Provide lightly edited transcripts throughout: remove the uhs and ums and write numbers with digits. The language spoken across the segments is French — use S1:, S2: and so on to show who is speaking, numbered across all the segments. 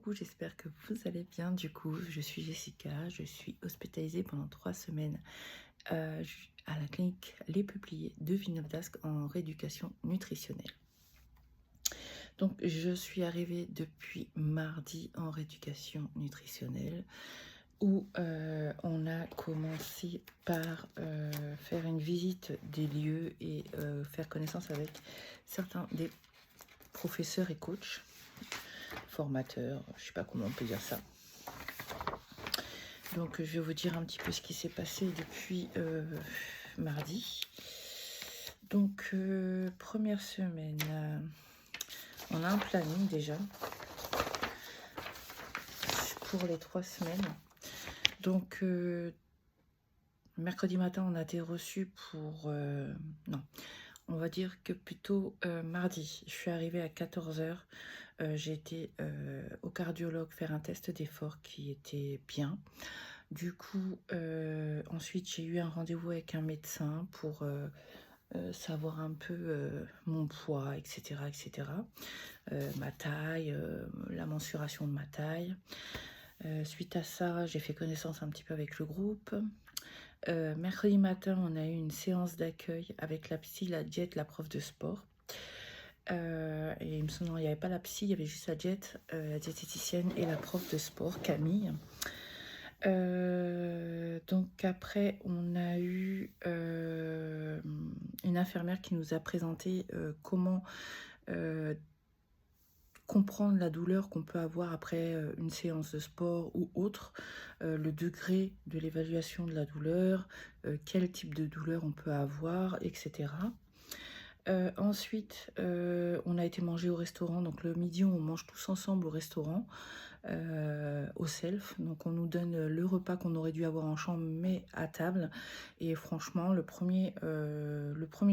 S1: coucou, j'espère que vous allez bien. Du coup, je suis Jessica, je suis hospitalisée pendant 3 semaines à la clinique Les Peupliers de Villeneuve-d'Ascq en rééducation nutritionnelle. Donc, je suis arrivée depuis mardi en rééducation nutritionnelle où on a commencé par faire une visite des lieux et faire connaissance avec certains des professeurs et coachs, formateurs, je ne sais pas comment on peut dire ça. Donc je vais vous dire un petit peu ce qui s'est passé depuis mardi. Donc première semaine, on a un planning déjà pour les 3 semaines. Donc mercredi matin, on a été reçus pour... non, on va dire que plutôt mardi. Je suis arrivée à 14 h. J'ai été au cardiologue faire un test d'effort qui était bien. Du coup, ensuite, j'ai eu un rendez-vous avec un médecin pour savoir un peu mon poids, etc. etc. Ma taille, la mensuration de ma taille. Suite à ça, j'ai fait connaissance un petit peu avec le groupe. Mercredi matin, on a eu une séance d'accueil avec la psy, la diète, la prof de sport. Et il me semble qu'il n'y avait pas la psy, il y avait juste la diète, la diététicienne et la prof de sport, Camille. Donc après, on a eu une infirmière qui nous a présenté comment comprendre la douleur qu'on peut avoir après une séance de sport ou autre, le degré de l'évaluation de la douleur, quel type de douleur on peut avoir, etc. Ensuite, on a été manger au restaurant. Donc le midi, on mange tous ensemble au restaurant, au self. Donc on nous donne le repas qu'on aurait dû avoir en chambre, mais à table. Et franchement, le premier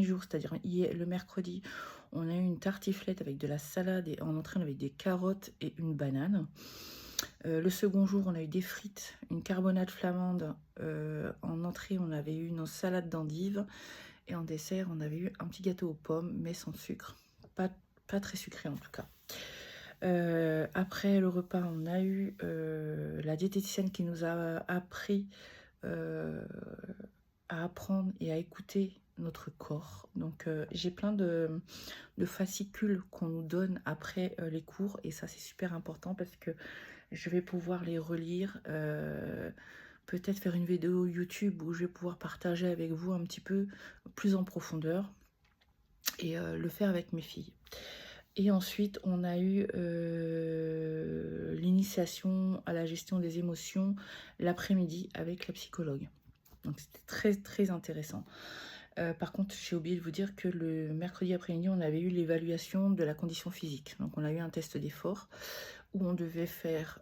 S1: jour, c'est-à-dire le mercredi, on a eu une tartiflette avec de la salade et en entrée, on avait des carottes et une banane. Le second jour, on a eu des frites, une carbonade flamande. En entrée, on avait eu une salade d'endives. Et en dessert, on avait eu un petit gâteau aux pommes, mais sans sucre. Pas très sucré en tout cas. Après le repas, on a eu la diététicienne qui nous a appris à apprendre et à écouter notre corps. Donc j'ai plein de fascicules qu'on nous donne après les cours. Et ça, c'est super important parce que je vais pouvoir les relire. Peut-être faire une vidéo YouTube où je vais pouvoir partager avec vous un petit peu plus en profondeur et le faire avec mes filles. Et ensuite, on a eu l'initiation à la gestion des émotions l'après-midi avec la psychologue. Donc c'était très très intéressant. Par contre, j'ai oublié de vous dire que le mercredi après-midi, on avait eu l'évaluation de la condition physique. Donc on a eu un test d'effort où on devait faire...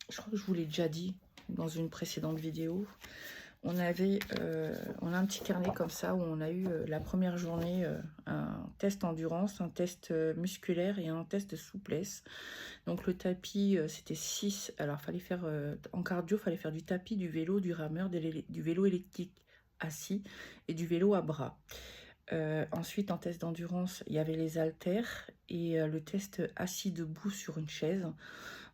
S1: je crois que je vous l'ai déjà dit dans une précédente vidéo. On a un petit carnet comme ça où on a eu la première journée un test endurance, un test musculaire et un test de souplesse. Donc le tapis, c'était 6. Alors fallait faire en cardio, fallait faire du tapis, du vélo, du rameur, du vélo électrique assis et du vélo à bras. Ensuite, en test d'endurance, il y avait les haltères et le test assis debout sur une chaise.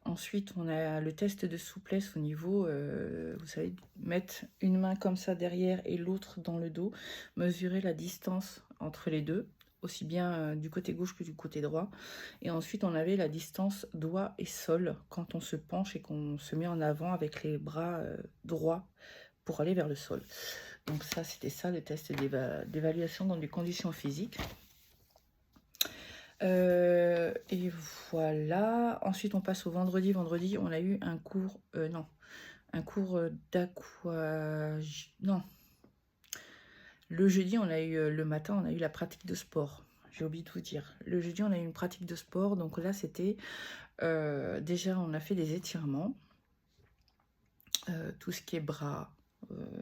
S1: Ensuite, on a le test de souplesse au niveau, vous savez, mettre une main comme ça derrière et l'autre dans le dos, mesurer la distance entre les deux, aussi bien du côté gauche que du côté droit. Et ensuite, on avait la distance doigt et sol quand on se penche et qu'on se met en avant avec les bras droits pour aller vers le sol. Donc ça, c'était ça, le test d'évaluation dans des conditions physiques. Et voilà. Ensuite, on passe au vendredi. Vendredi, on a eu un cours... un cours d'aqua... Non. Le jeudi, on a eu le matin, on a eu la pratique de sport. J'ai oublié de vous dire. Le jeudi, on a eu une pratique de sport. Donc là, c'était... déjà, on a fait des étirements. Tout ce qui est bras,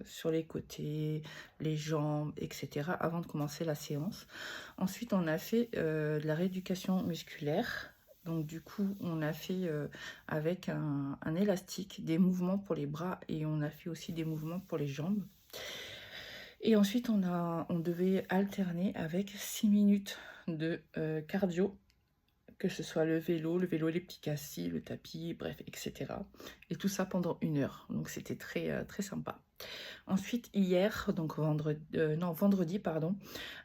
S1: sur les côtés, les jambes, etc. avant de commencer la séance. Ensuite, on a fait de la rééducation musculaire. Donc du coup, on a fait avec un élastique des mouvements pour les bras et on a fait aussi des mouvements pour les jambes. Et ensuite, on devait alterner avec 6 minutes de cardio, que ce soit le vélo elliptique assis, le tapis, bref, etc. Et tout ça pendant 1 heure. Donc c'était très, très sympa. Ensuite, hier, donc vendredi, pardon,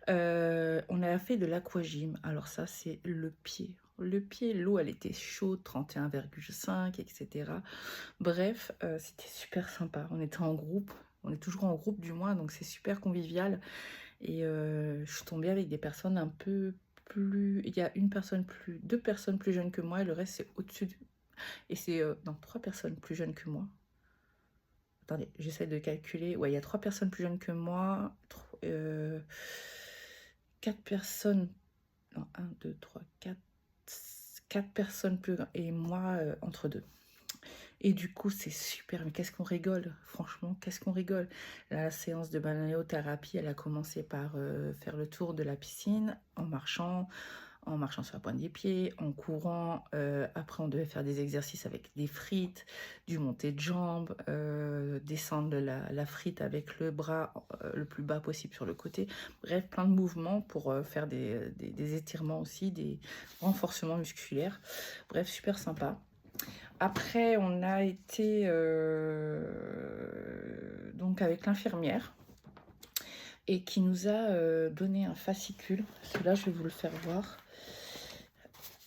S1: on a fait de l'aquagym. Alors ça, c'est le pied. Le pied, l'eau, elle était chaude, 31,5, etc. Bref, c'était super sympa. On était en groupe. On est toujours en groupe du moins, donc c'est super convivial. Et je suis tombée avec des personnes un peu plus... Il y a deux personnes plus jeunes que moi et le reste c'est au-dessus. Et c'est... non, 3 personnes plus jeunes que moi. Attendez, j'essaie de calculer. Ouais, il y a 3 personnes plus jeunes que moi. 4 personnes... Non, 1, 2, 3, 4... 4 personnes plus... Et moi, entre deux. Et du coup, c'est super, mais qu'est-ce qu'on rigole, franchement, qu'est-ce qu'on rigole. La séance de balnéothérapie, elle a commencé par faire le tour de la piscine en marchant sur la pointe des pieds, en courant. Après, on devait faire des exercices avec des frites, du monté de jambes, descendre la frite avec le bras le plus bas possible sur le côté. Bref, plein de mouvements pour faire des étirements aussi, des renforcements musculaires. Bref, super sympa. Après, on a été donc avec l'infirmière et qui nous a donné un fascicule. Celui-là, je vais vous le faire voir.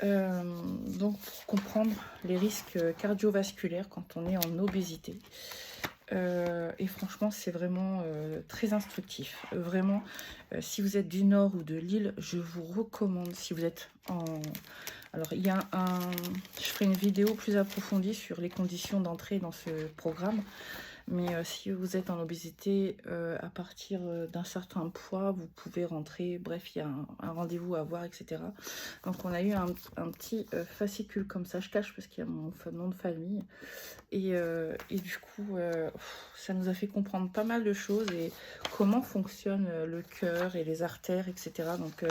S1: Donc, pour comprendre les risques cardiovasculaires quand on est en obésité. Et franchement, c'est vraiment très instructif. Vraiment, si vous êtes du Nord ou de Lille, je vous recommande, si vous êtes en... Alors, il y a je ferai une vidéo plus approfondie sur les conditions d'entrée dans ce programme. Mais si vous êtes en obésité, à partir d'un certain poids, vous pouvez rentrer. Bref, il y a un rendez-vous à avoir, etc. Donc, on a eu un petit fascicule comme ça. Je cache parce qu'il y a mon nom de famille. Et du coup, ça nous a fait comprendre pas mal de choses et comment fonctionne le cœur et les artères, etc. Donc,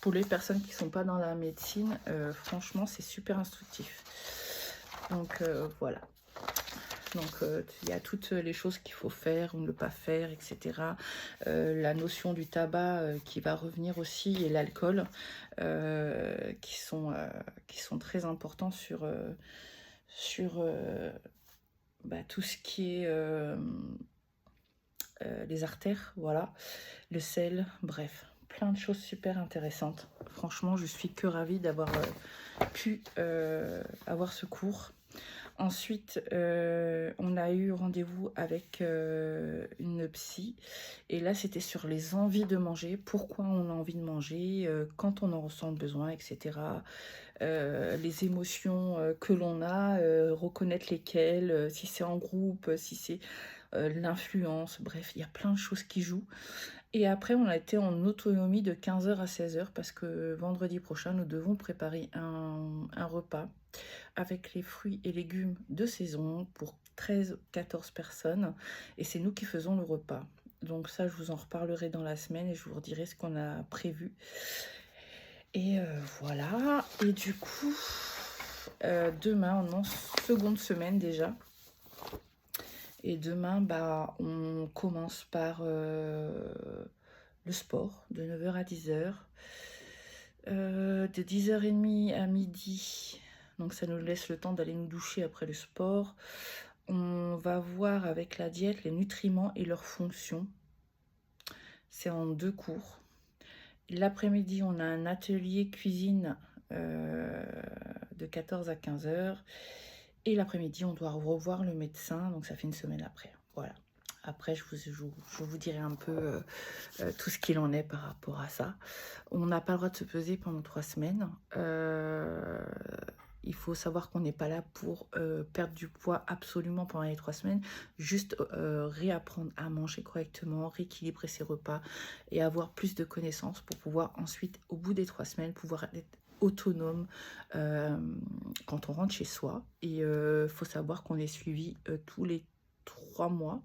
S1: pour les personnes qui ne sont pas dans la médecine, franchement, c'est super instructif. Donc, voilà. Donc, il y a toutes les choses qu'il faut faire ou ne pas faire, etc. La notion du tabac qui va revenir aussi et l'alcool qui sont très importants sur tout ce qui est les artères, voilà, le sel, bref, plein de choses super intéressantes. Franchement, je suis que ravie d'avoir pu avoir ce cours. Ensuite, on a eu rendez-vous avec une psy. Et là, c'était sur les envies de manger, pourquoi on a envie de manger, quand on en ressent le besoin, etc. Les émotions que l'on a, reconnaître lesquelles, si c'est en groupe, si c'est l'influence, bref, il y a plein de choses qui jouent. Et après, on a été en autonomie de 15h à 16h parce que vendredi prochain, nous devons préparer un repas avec les fruits et légumes de saison pour 13-14 personnes. Et c'est nous qui faisons le repas. Donc ça, je vous en reparlerai dans la semaine et je vous redirai ce qu'on a prévu. Et voilà. Et du coup, demain, on est en seconde semaine déjà. Et demain, on commence par le sport de 9h à 10h. De 10h30 à midi, donc ça nous laisse le temps d'aller nous doucher après le sport. On va voir avec la diète les nutriments et leurs fonctions. C'est en 2 cours. L'après-midi, on a un atelier cuisine de 14 à 15h. Et l'après-midi, on doit revoir le médecin, donc ça fait une semaine après. Voilà. Après, je vous dirai un peu tout ce qu'il en est par rapport à ça. On n'a pas le droit de se peser pendant 3 semaines. Il faut savoir qu'on n'est pas là pour perdre du poids absolument pendant les 3 semaines. Juste réapprendre à manger correctement, rééquilibrer ses repas et avoir plus de connaissances pour pouvoir ensuite, au bout des 3 semaines, pouvoir être autonome quand on rentre chez soi. Et faut savoir qu'on est suivi tous les 3 mois,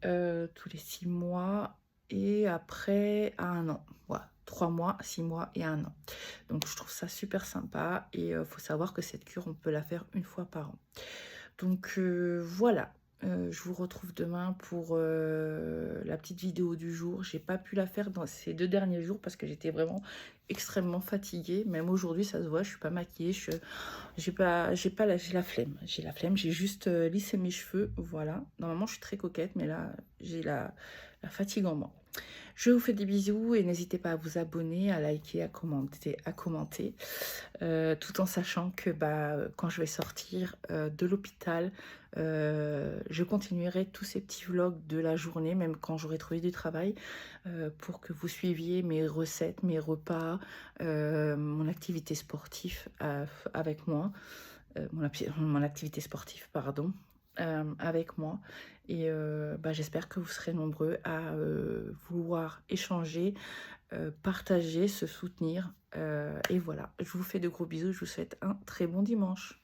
S1: tous les 6 mois et après à 1 an. Voilà, 3 mois, 6 mois et 1 an. Donc je trouve ça super sympa et faut savoir que cette cure, on peut la faire 1 fois par an. Donc voilà. Je vous retrouve demain pour la la petite vidéo du jour. J'ai pas pu la faire dans ces 2 derniers jours parce que j'étais vraiment extrêmement fatiguée. Même aujourd'hui, ça se voit, je suis pas maquillée, j'ai la flemme. J'ai la flemme, j'ai juste lissé mes cheveux, voilà. Normalement, je suis très coquette, mais là, j'ai la fatigue en moi. Je vous fais des bisous et n'hésitez pas à vous abonner, à liker, à commenter, tout en sachant que quand je vais sortir de l'hôpital, je continuerai tous ces petits vlogs de la journée, même quand j'aurai trouvé du travail, pour que vous suiviez mes recettes, mes repas, mon activité sportive avec moi, mon activité sportive, pardon, avec moi. Et j'espère que vous serez nombreux à vouloir échanger, partager, se soutenir. Et voilà, je vous fais de gros bisous, je vous souhaite un très bon dimanche.